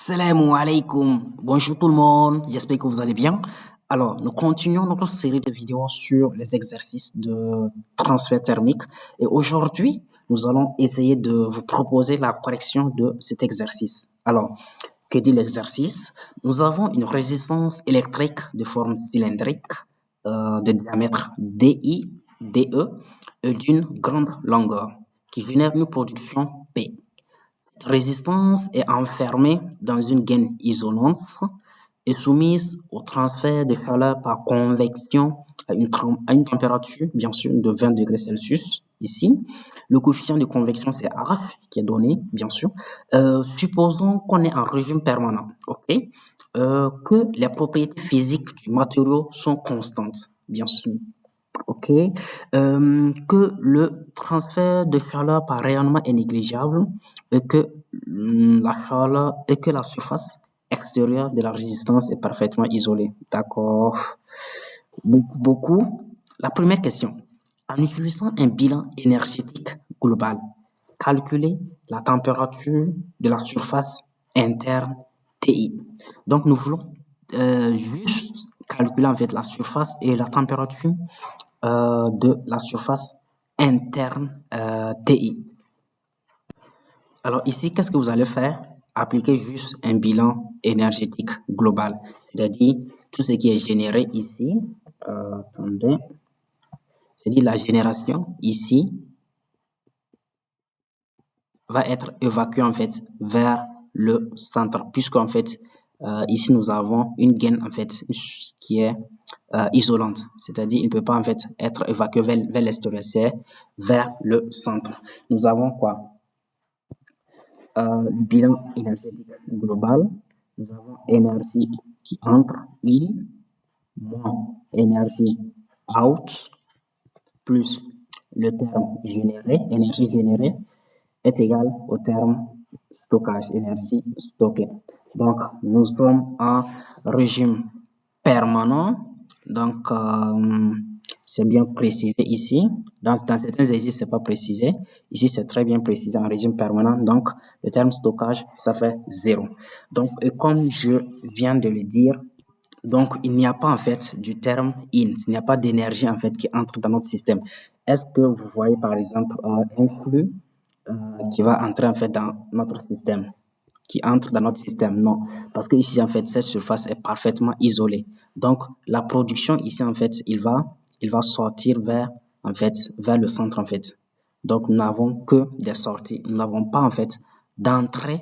Salam alaikum. Bonjour tout le monde. J'espère que vous allez bien. Alors, nous continuons notre série de vidéos sur les exercices de transfert thermique. Et aujourd'hui, nous allons essayer de vous proposer la correction de cet exercice. Alors, que dit l'exercice? Nous avons une résistance électrique de forme cylindrique de diamètre DI, DE et d'une grande longueur qui génère une production P. Cette résistance est enfermée dans une gaine isolante et soumise au transfert de chaleur par convection à une température, bien sûr, de 20 degrés Celsius. Ici, le coefficient de convection, c'est H qui est donné, bien sûr. Supposons qu'on est en régime permanent, ok? Que les propriétés physiques du matériau sont constantes, bien sûr. Ok, que le transfert de chaleur par rayonnement est négligeable et que la surface extérieure de la résistance est parfaitement isolée. D'accord. Beaucoup. La première question. En utilisant un bilan énergétique global, calculer la température de la surface interne TI. Donc, nous voulons juste calculer en fait la surface et la température de la surface interne TI. Alors ici, qu'est-ce que vous allez faire? Appliquer juste un bilan énergétique global, c'est-à-dire tout ce qui est généré ici. Attendez, c'est-à-dire la génération ici va être évacuée en fait vers le centre, puisqu'en fait ici nous avons une gaine en fait qui est isolante, c'est-à-dire il ne peut pas en fait être évacué vers l'extérieur, c'est vers le centre. Nous avons quoi? Le bilan énergétique global. Nous avons énergie qui entre, I, moins énergie out, plus le terme généré, énergie générée, est égal au terme stockage, énergie stockée. Donc, nous sommes en régime permanent. Donc, c'est bien précisé ici. Dans certains exercices, c'est pas précisé. Ici, c'est très bien précisé en régime permanent. Donc, le terme stockage, ça fait 0. Donc, et comme je viens de le dire, donc, il n'y a pas en fait du terme in, il n'y a pas d'énergie en fait qui entre dans notre système. Est-ce que vous voyez par exemple un flux qui va entrer en fait dans notre système, qui entre dans notre système? Non, parce que ici en fait cette surface est parfaitement isolée. Donc la production ici en fait il va sortir vers le centre en fait. Donc nous n'avons que des sorties, nous n'avons pas en fait d'entrée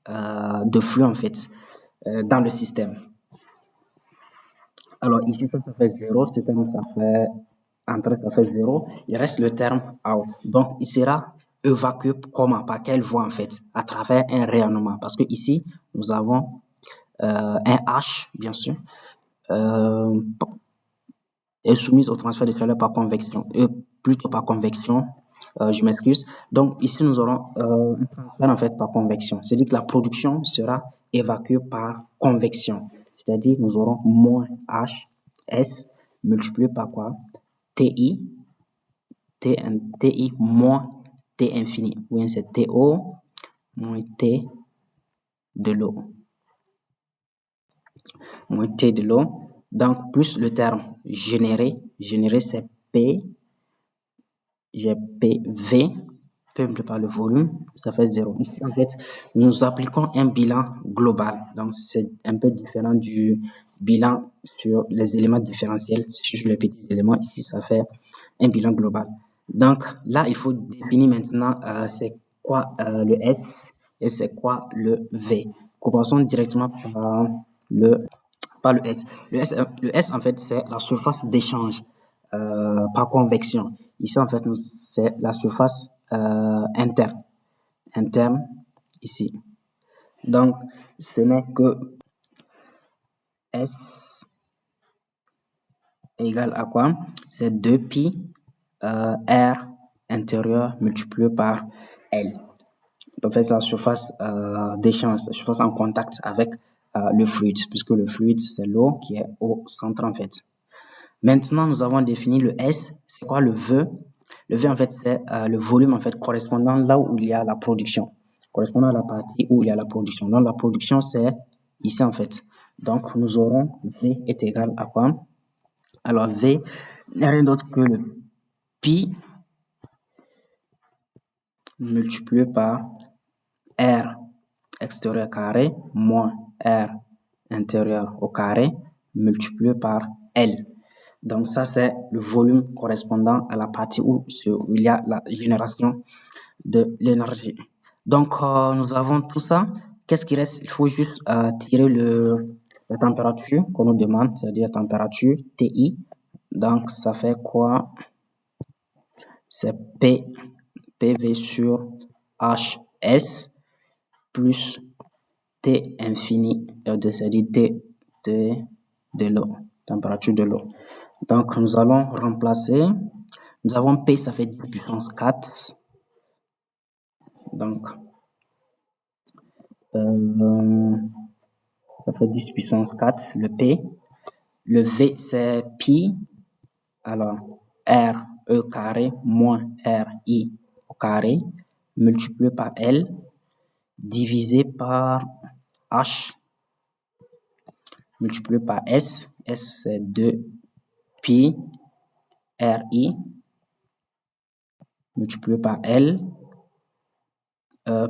de flux en fait dans le système. Alors ici ça fait 0, ce terme ça fait entrée, ça fait 0. Il reste le terme out. Donc il sera évacué comment? Par quelle voie en fait? À travers un rayonnement. Parce que ici nous avons un H, bien sûr, est soumise au transfert de chaleur par convection, plutôt par convection, je m'excuse. Donc ici nous aurons un transfert en fait par convection. C'est-à-dire que la production sera évacuée par convection. C'est-à-dire nous aurons moins H, S, multiplié par quoi? TI, TI moins T infini. Oui, c'est TO moins T de l'eau. Moins T de l'eau. Donc, plus le terme généré. Généré, c'est P. J'ai PV. P par le volume, ça fait 0. Ici, en fait, nous appliquons un bilan global. Donc, c'est un peu différent du bilan sur les éléments différentiels, sur les petits éléments. Ici, ça fait un bilan global. Donc, là, il faut définir maintenant c'est quoi le S et c'est quoi le V. Commençons directement par le S. Le S, en fait, c'est la surface d'échange par convection. Ici, en fait, c'est la surface interne. Interne, ici. Donc, ce n'est que S égale à quoi? C'est 2pi R intérieur multiplié par L. Donc, c'est la surface d'échange, la surface en contact avec le fluide, puisque le fluide, c'est l'eau qui est au centre, en fait. Maintenant, nous avons défini le S. C'est quoi le V? Le V, en fait, c'est le volume, en fait, correspondant là où il y a la production. correspondant à la partie où il y a la production. Donc, la production, c'est ici, en fait. Donc, nous aurons V est égal à quoi? Alors, V n'est rien d'autre que le pi multiplié par R extérieur carré moins R intérieur au carré multiplié par L. Donc, ça, c'est le volume correspondant à la partie où il y a la génération de l'énergie. Donc, nous avons tout ça. Qu'est-ce qui reste? Il faut juste tirer la température qu'on nous demande, c'est-à-dire la température TI. Donc, ça fait quoi? C'est PV sur HS plus T infini, c'est-à-dire T de l'eau, température de l'eau. Donc, nous allons remplacer. Nous avons P, ça fait 10 puissance 4. Donc, ça fait 10 puissance 4, le P. Le V, c'est pi. Alors, R, E carré moins R, I au carré, multiplié par L, divisé par H, multiplié par S. S, c'est 2 pi R, I, multiplié par L,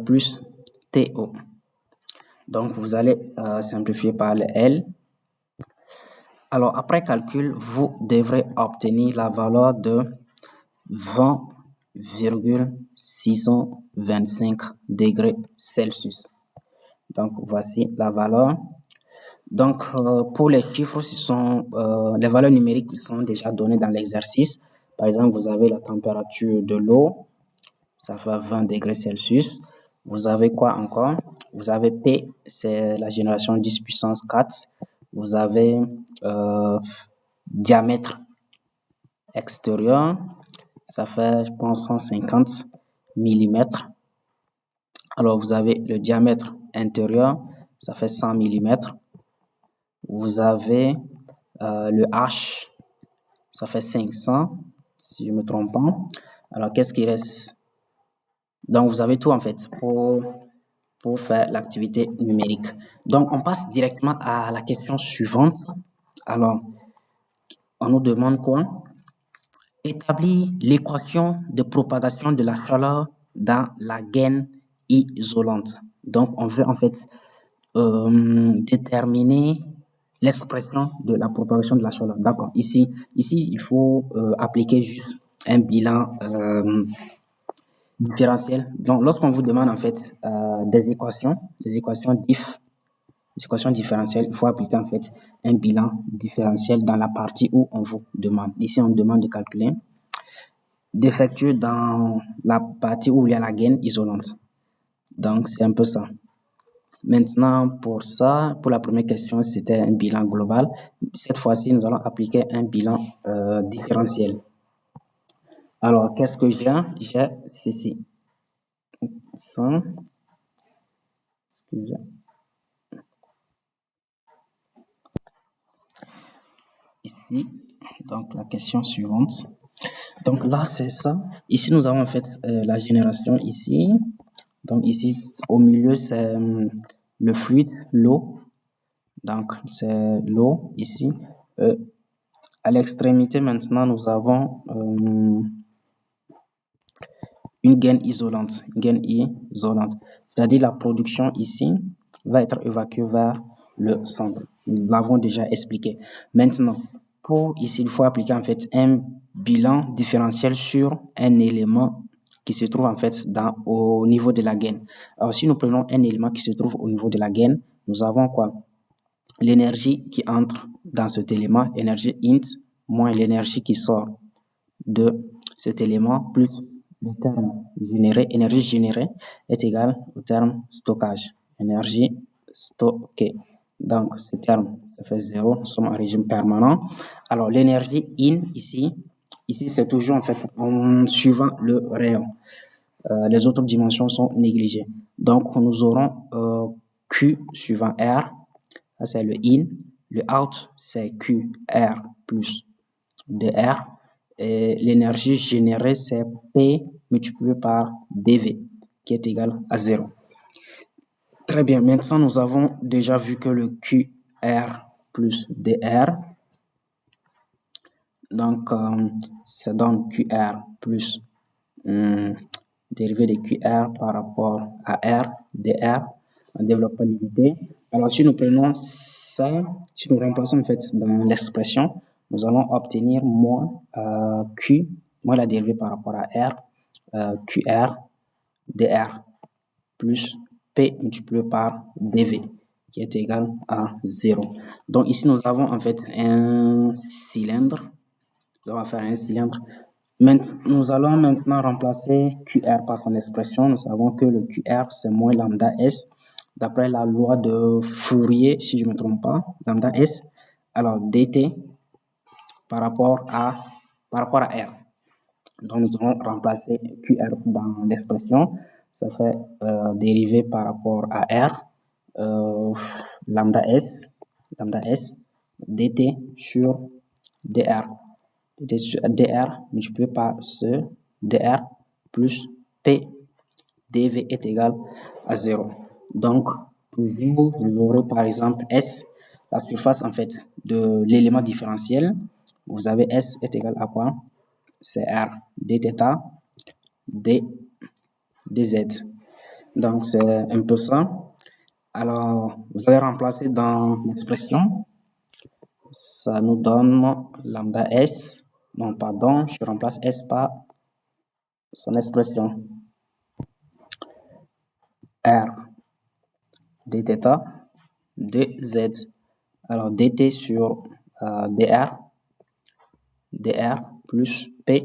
plus TO. Donc, vous allez simplifier par le L. Alors, après calcul, vous devrez obtenir la valeur de 20,625 degrés Celsius. Donc, voici la valeur. Donc, pour les chiffres, ce sont les valeurs numériques qui sont déjà données dans l'exercice. Par exemple, vous avez la température de l'eau, ça fait 20 degrés Celsius. Vous avez quoi encore? Vous avez P, c'est la génération 10 puissance 4. Vous avez diamètre extérieur, ça fait, je pense, 150 mm. Alors, vous avez le diamètre intérieur, ça fait 100 mm. Vous avez le H, ça fait 500, si je ne me trompe pas. Alors, qu'est-ce qui reste? Donc, vous avez tout, en fait, pour faire l'activité numérique. Donc, on passe directement à la question suivante. Alors, on nous demande quoi? Établir l'équation de propagation de la chaleur dans la gaine isolante. Donc, on veut en fait déterminer l'expression de la propagation de la chaleur. D'accord. Ici, il faut appliquer juste un bilan différentiel. Donc, lorsqu'on vous demande en fait des équations différentielles, il faut appliquer en fait un bilan différentiel dans la partie où on vous demande. Ici, on demande de calculer, d'effectuer dans la partie où il y a la gaine isolante. Donc, c'est un peu ça. Maintenant, pour ça, pour la première question, c'était un bilan global. Cette fois-ci, nous allons appliquer un bilan différentiel. Alors, qu'est-ce que j'ai? J'ai ceci. Ça. Excusez. Ici, donc la question suivante. Donc là, c'est ça. Ici, nous avons en fait la génération ici. Donc ici, au milieu, c'est le fluide, l'eau. Donc, c'est l'eau ici. À l'extrémité, maintenant, nous avons une gaine isolante. C'est-à-dire la production ici va être évacuée vers le centre. Nous l'avons déjà expliqué. Maintenant, pour ici, il faut appliquer en fait un bilan différentiel sur un élément qui se trouve en fait au niveau de la gaine. Alors, si nous prenons un élément qui se trouve au niveau de la gaine, nous avons quoi? L'énergie qui entre dans cet élément, énergie int, moins l'énergie qui sort de cet élément, plus le terme généré, énergie générée est égal au terme stockage, énergie stockée. Donc, ce terme, ça fait 0, nous sommes en régime permanent. Alors, l'énergie in, ici c'est toujours en fait en suivant le rayon. Les autres dimensions sont négligées. Donc, nous aurons Q suivant R, ça c'est le in. Le out, c'est QR plus DR. Et l'énergie générée, c'est P multiplié par dV, qui est égal à 0. Très bien, maintenant nous avons déjà vu que le QR plus DR, donc ça donne QR plus dérivé de QR par rapport à R, DR, en développement limité. Alors si nous prenons ça, si nous remplaçons en fait dans l'expression, nous allons obtenir moins Q, moins la dérivée par rapport à R, QR, DR, plus P multiplié par dV, qui est égal à 0. Donc ici, nous avons en fait un cylindre. Nous allons faire un cylindre. Nous allons maintenant remplacer QR par son expression. Nous savons que le QR, c'est moins lambda S. D'après la loi de Fourier, si je ne me trompe pas, lambda S, alors dt par rapport à R. Donc, nous allons remplacer QR dans l'expression. Ça fait dérivé par rapport à R, lambda S, dt sur dr. dt sur dr multiplié par ce dr plus p dv est égal à 0. Donc, vous aurez par exemple S, la surface en fait de l'élément différentiel. Vous avez S est égal à quoi? C'est R dθ dz. Donc, c'est un peu ça. Alors, vous allez remplacer dans l'expression. Ça nous donne lambda S. Non, pardon, je remplace S par son expression. R dθ dz. Alors, dt sur dr plus p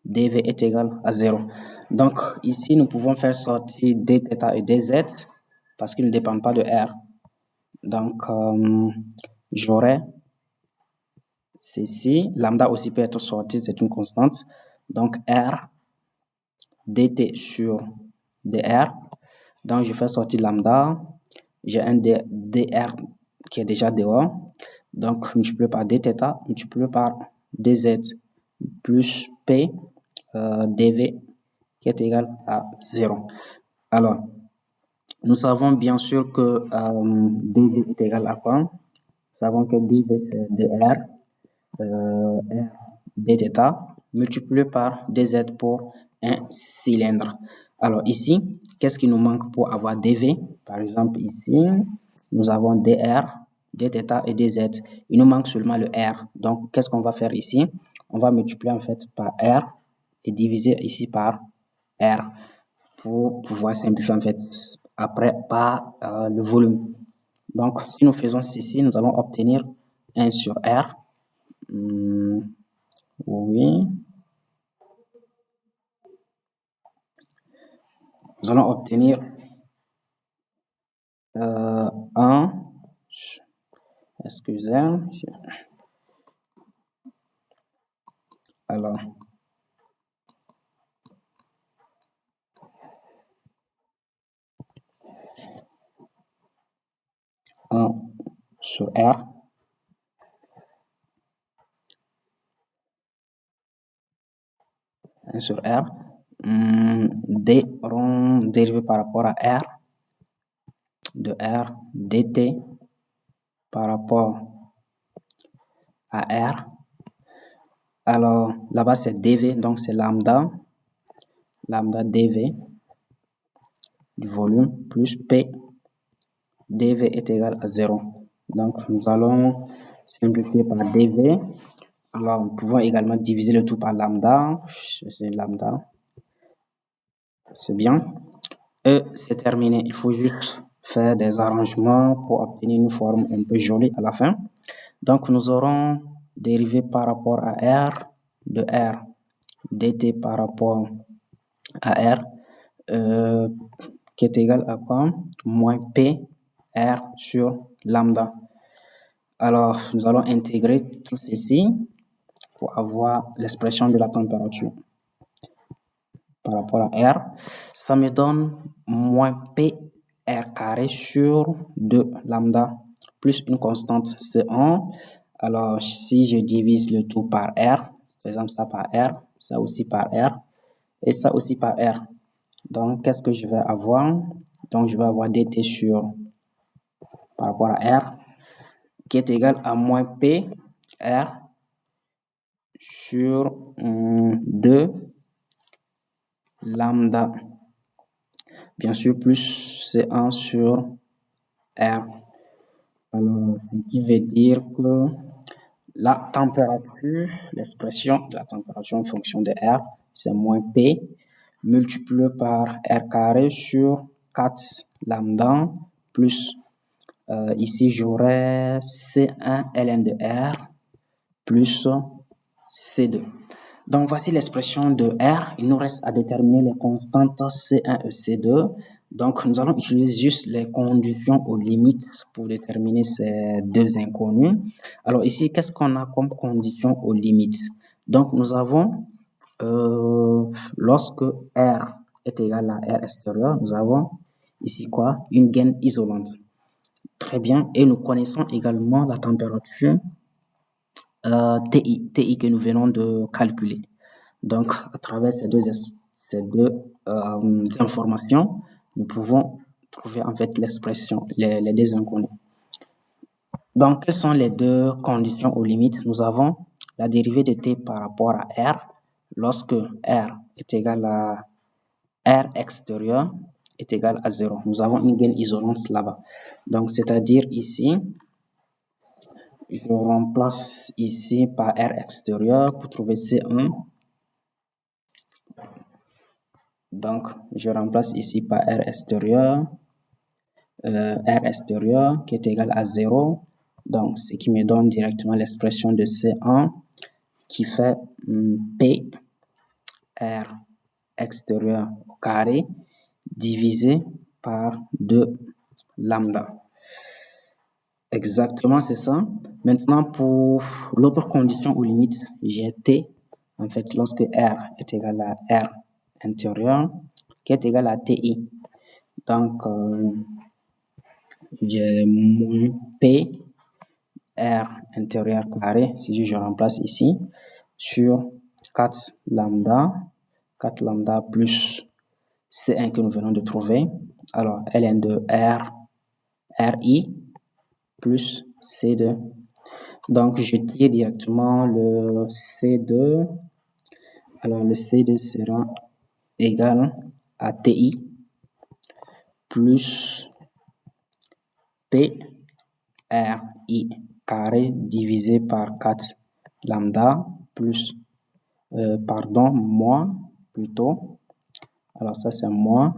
dv est égal à 0. Donc, ici, nous pouvons faire sortir dθ et dz parce qu'ils ne dépendent pas de R. Donc, j'aurai ceci. Lambda aussi peut être sorti, c'est une constante. Donc, R dt sur dr. Donc, je fais sortir lambda. J'ai un dr qui est déjà dehors. Donc, multiplié par dθ, multiplié par dz plus p dv qui est égal à 0. Alors, nous savons bien sûr que dv est égal à quoi? Nous savons que dv c'est dr, r dθ multiplié par dz pour un cylindre. Alors ici, qu'est-ce qui nous manque pour avoir dv? Par exemple ici, nous avons dr, dθ et dz. Il nous manque seulement le r. Donc, qu'est-ce qu'on va faire ici? On va multiplier en fait par r et diviser ici par R pour pouvoir simplifier en fait après par le volume. Donc, si nous faisons ceci, nous allons obtenir 1 sur R. Oui. Nous allons obtenir 1. Excusez. Alors, sur R. Sur R. D rond dérivé par rapport à R. De R dt par rapport à R. Alors, là-bas, c'est dv, donc c'est lambda dv du volume plus p dv est égal à 0. Donc, nous allons simplifier par dv. Alors, nous pouvons également diviser le tout par lambda. C'est lambda. C'est bien. Et c'est terminé. Il faut juste faire des arrangements pour obtenir une forme un peu jolie à la fin. Donc, nous aurons dérivé par rapport à R de R dt par rapport à R qui est égal à quoi? Moins P R sur lambda. Alors, nous allons intégrer tout ceci pour avoir l'expression de la température par rapport à R. Ça me donne moins P R carré sur 2 lambda plus une constante C1. Alors, si je divise le tout par R, par exemple ça par R, ça aussi par R, et ça aussi par R. Donc, qu'est-ce que je vais avoir? Donc, je vais avoir dt par rapport à R qui est égal à moins P R sur 2 lambda, bien sûr, plus C1 sur R. Alors, ce qui veut dire que la température, l'expression de la température en fonction de R, c'est moins P multiplié par R carré sur 4 lambda plus, ici j'aurai C1 ln de R plus C2. Donc, voici l'expression de R. Il nous reste à déterminer les constantes C1 et C2. Donc, nous allons utiliser juste les conditions aux limites pour déterminer ces deux inconnus. Alors, ici, qu'est-ce qu'on a comme condition aux limites? Donc, nous avons, lorsque R est égal à R extérieur, nous avons ici quoi? Une gaine isolante. Très bien. Et nous connaissons également la température TI que nous venons de calculer. Donc, à travers ces deux informations, nous pouvons trouver en fait l'expression, les deux inconnus. Donc, quelles sont les deux conditions aux limites? Nous avons la dérivée de t par rapport à R lorsque R est égal à R extérieur est égal à 0. Nous avons une gaine isolante là-bas. Donc, c'est-à-dire ici, je remplace ici par R extérieur pour trouver C1. Donc, je remplace ici par R extérieur qui est égal à 0. Donc, ce qui me donne directement l'expression de C1 qui fait P R extérieur au carré divisé par 2 lambda. Exactement, c'est ça. Maintenant, pour l'autre condition aux limites, j'ai T. En fait, lorsque R est égal à R intérieur, qui est égal à TI. Donc, j'ai moins P R intérieur carré, si je remplace ici, sur 4 lambda plus C1 que nous venons de trouver. Alors, ln de R, RI, plus C2. Donc, je tire directement le C2. Alors, le C2 sera égal à TI plus P RI carré divisé par 4 lambda plus, moins plutôt. Alors, ça, c'est moins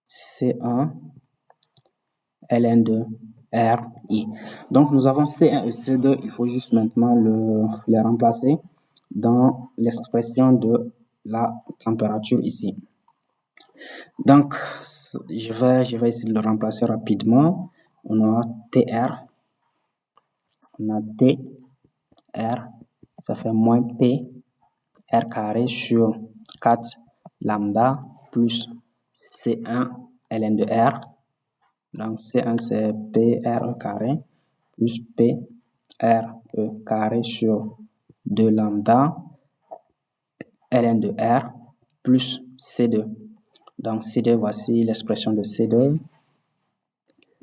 C1 ln de RI. Donc, nous avons C1 et C2. Il faut juste maintenant les remplacer dans l'expression de la température ici. Donc, je vais essayer de le remplacer rapidement. On aura TR. On a TR. Ça fait moins P R carré sur 4 lambda plus C1 ln de R. Donc, C1, c'est PR carré plus PRE carré sur 2 lambda ln de R plus C2. Donc, C2, voici l'expression de C2.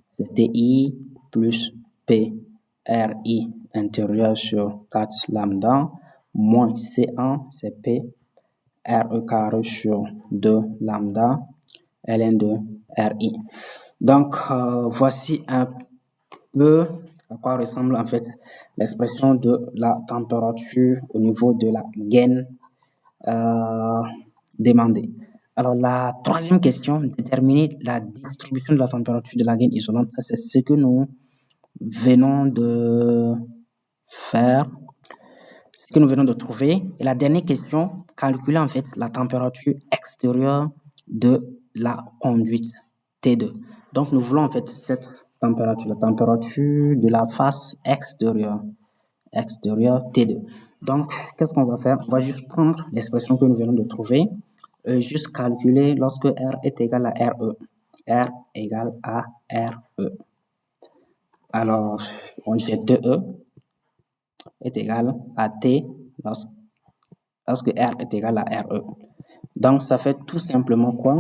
C'est TI plus PRI intérieur sur 4 lambda moins C1, c'est PRE carré sur 2 lambda ln de RI. Donc, voici un peu à quoi ressemble en fait l'expression de la température au niveau de la gaine demandée. Alors, la troisième question, déterminer la distribution de la température de la gaine isolante, ça c'est ce que nous venons de faire, ce que nous venons de trouver. Et la dernière question, calculer en fait la température extérieure de la conduite T2. Donc, nous voulons en fait cette température, la température de la face extérieure T2. Donc, qu'est-ce qu'on va faire? On va juste prendre l'expression que nous venons de trouver, juste calculer lorsque R est égal à RE. R égale à RE. Alors, on fait 2E est égal à T lorsque R est égal à RE. Donc, ça fait tout simplement quoi?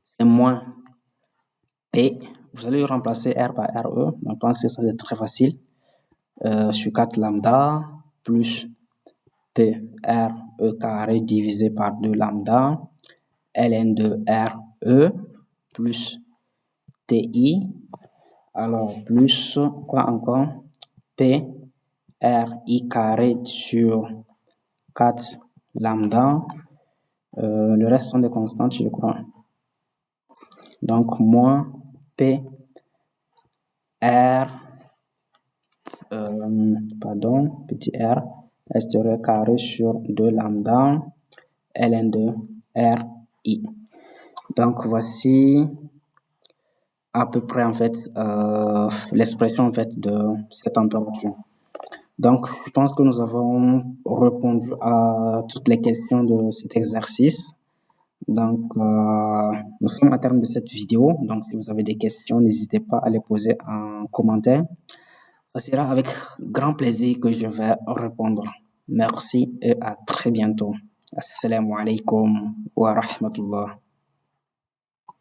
c'est moins P. Vous allez remplacer R par RE. Donc, je pense que ça c'est très facile. Sur 4 lambda plus P R E carré divisé par 2 lambda ln de R E plus TI. Alors, plus quoi encore? P R I carré sur 4 lambda. Le reste sont des constantes, je crois. Donc, moins P R, petit r, extérieur carré sur 2 lambda, ln de R I. Donc, voici à peu près en fait l'expression en fait de cette température. Donc, je pense que nous avons répondu à toutes les questions de cet exercice. Donc, nous sommes à terme de cette vidéo. Donc, si vous avez des questions, n'hésitez pas à les poser en commentaire. Ça sera avec grand plaisir que je vais répondre. Merci et à très bientôt. Assalamu alaikum wa rahmatullah.